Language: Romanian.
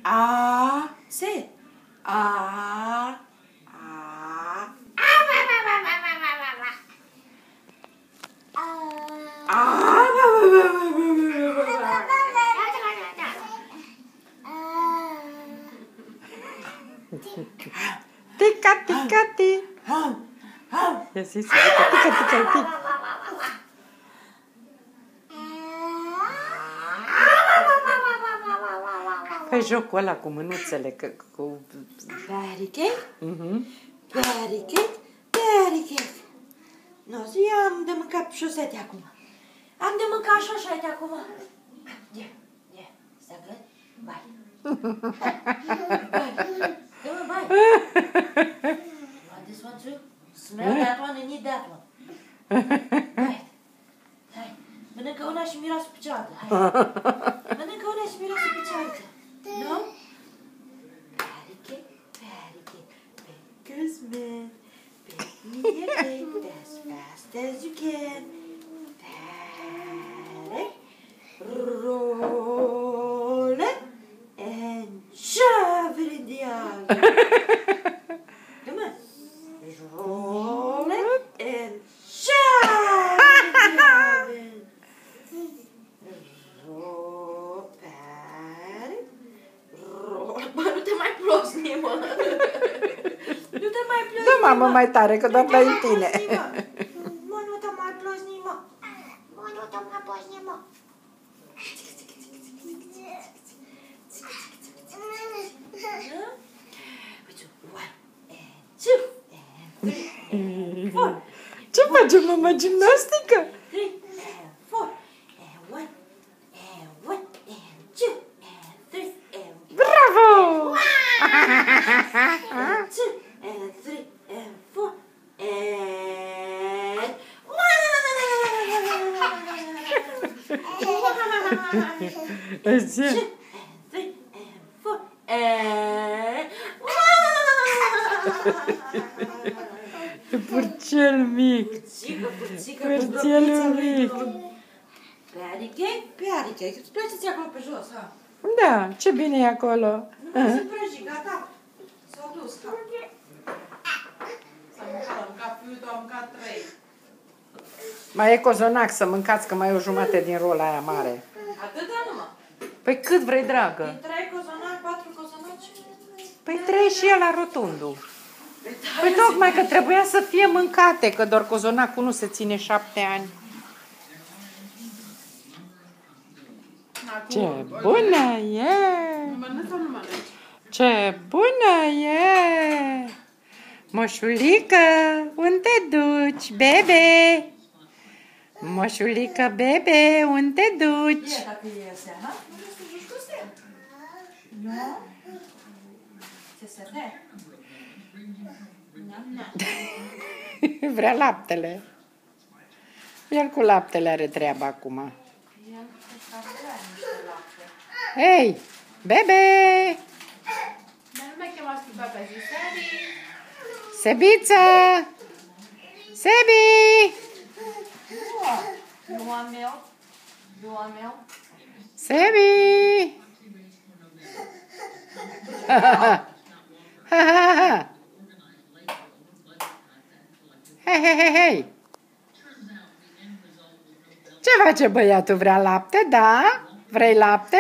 A. Say it. A. Tica, tica, tica. Ia zi, tica, tica, tica. Fai jocul ăla cu mânuțele, cu... Barricade. Barricade. Barricade. Nu, zi, am de mâncat șosete acum. Am de mâncat șoșete acum. Yeah, yeah. Is that good? Bye. Bye. Come on, bye. You want this one too? Smell that one and eat that one. Hai. Hai. Mănâncă una și miroase pe cealaltă. Hai. Mănâncă una și miroase pe cealaltă. No? Barricade, barricade. Baker's man. Bake me a cake as fast as you can. Roll it and shove it in the oven. Come on. Roll it and shove it in the oven. Roll, pat it. Roll. Bă, nu te mai plosni, mă. Nu te mai plosni, Da, mamă, mai tare, că doar la tine. Mă, nu te mai plosni, mă. Mă, nu te mai plosni, mă. Ce face, mama, gimnastică? Bravo! E purcel mic. Purcelul mic. Barricade, barricade. Îți place ție acolo pe jos, ha? Da, ce bine e acolo. Nu mai sunt prăjit, gata. S-au dus, ha. S-a mâncat fiul, a mâncat 3. Mai e cozonac să mâncați, că mai e o jumătate din rola aia mare. Atâta numai. Păi cât vrei, dragă? Din 3 cozonaci, 4 cozonaci. Păi 3 și el la rotundul. Păi tocmai că trebuia să fie mâncate, că doar cozonacul nu se ține 7 ani. Ce bună e! Ce bună e! Moșulică, unde te duci, bebe? Moșulică, bebe, unde te duci? Ia dacă e astea, ha? Nu să joci cu astea? Nu? Ce sete? Vrea laptele. El cu laptele are treaba acum. Hei, bebe! Dar nu mai chemați pe baba, zi, Sebi! Sebiță! Sebi! You want milk? You want milk? Sebi! Ha, ha, ha! Ha, ha, ha! Hei, hei, hei, hei! Ce face băiatul? Vrea lapte? Da? Vrei lapte?